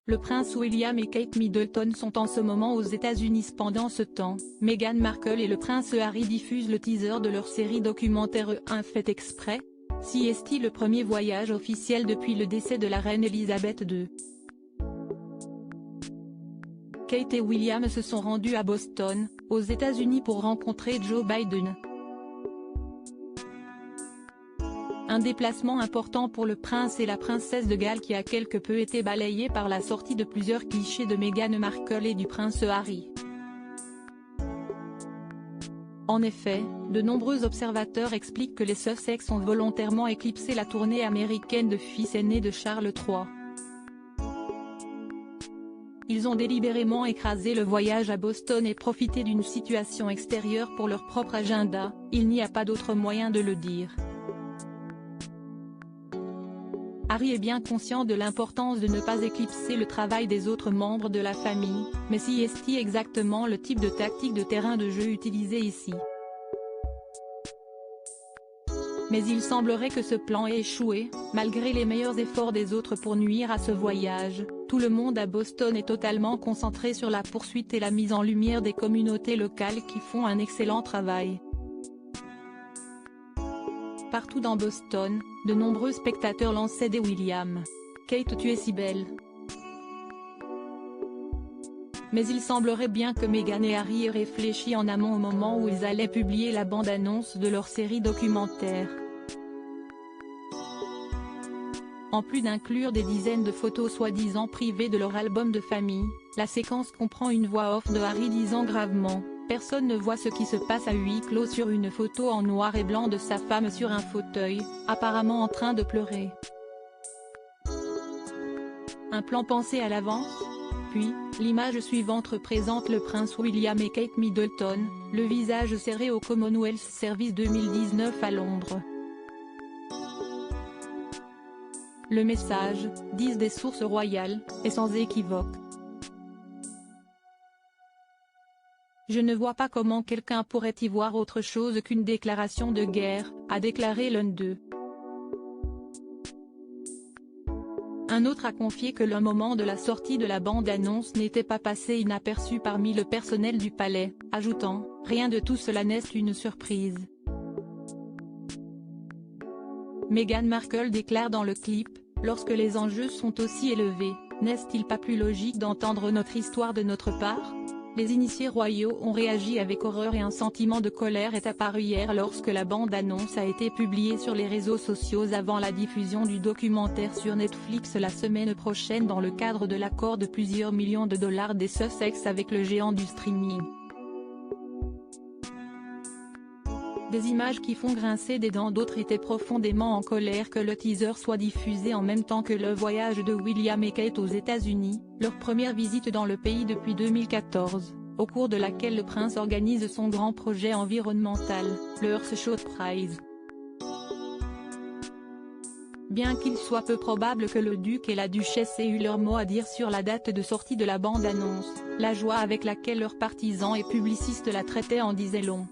Le prince William et Kate Middleton sont en ce moment aux États-Unis. Pendant ce temps, Meghan Markle et le prince Harry diffusent le teaser de leur série documentaire Un fait exprès. CST, le premier voyage officiel depuis le décès de la reine Elisabeth II. Kate et William se sont rendus à Boston, aux États-Unis pour rencontrer Joe Biden. Un déplacement important pour le prince et la princesse de Galles qui a quelque peu été balayé par la sortie de plusieurs clichés de Meghan Markle et du prince Harry. En effet, de nombreux observateurs expliquent que les Sussex ont volontairement éclipsé la tournée américaine de fils aîné de Charles III. Ils ont délibérément écrasé le voyage à Boston et profité d'une situation extérieure pour leur propre agenda, il n'y a pas d'autre moyen de le dire. Harry est bien conscient de l'importance de ne pas éclipser le travail des autres membres de la famille, mais c'est exactement le type de tactique de terrain de jeu utilisé ici. Mais il semblerait que ce plan ait échoué, malgré les meilleurs efforts des autres pour nuire à ce voyage. Tout le monde à Boston est totalement concentré sur la poursuite et la mise en lumière des communautés locales qui font un excellent travail. Partout dans Boston, de nombreux spectateurs lançaient des William. Kate, tu es si belle. Mais il semblerait bien que Meghan et Harry aient réfléchi en amont au moment où ils allaient publier la bande-annonce de leur série documentaire. En plus d'inclure des dizaines de photos soi-disant privées de leur album de famille, la séquence comprend une voix off de Harry disant gravement « Personne ne voit ce qui se passe à huis clos » sur une photo en noir et blanc de sa femme sur un fauteuil, apparemment en train de pleurer. Un plan pensé à l'avance ? Puis, l'image suivante représente le prince William et Kate Middleton, le visage serré au Commonwealth Service 2019 à Londres. Le message, disent des sources royales, est sans équivoque. Je ne vois pas comment quelqu'un pourrait y voir autre chose qu'une déclaration de guerre, a déclaré l'un d'eux. Un autre a confié que le moment de la sortie de la bande-annonce n'était pas passé inaperçu parmi le personnel du palais, ajoutant « Rien de tout cela n'est une surprise ». Meghan Markle déclare dans le clip « Lorsque les enjeux sont aussi élevés, n'est-il pas plus logique d'entendre notre histoire de notre part ?» Les initiés royaux ont réagi avec horreur et un sentiment de colère est apparu hier lorsque la bande-annonce a été publiée sur les réseaux sociaux avant la diffusion du documentaire sur Netflix la semaine prochaine dans le cadre de l'accord de plusieurs millions de dollars des Sussex avec le géant du streaming. Des images qui font grincer des dents, d'autres étaient profondément en colère que le teaser soit diffusé en même temps que le voyage de William et Kate aux États-Unis, leur première visite dans le pays depuis 2014, au cours de laquelle le prince organise son grand projet environnemental, le Earthshot Prize. Bien qu'il soit peu probable que le duc et la duchesse aient eu leur mot à dire sur la date de sortie de la bande-annonce, la joie avec laquelle leurs partisans et publicistes la traitaient en disait long.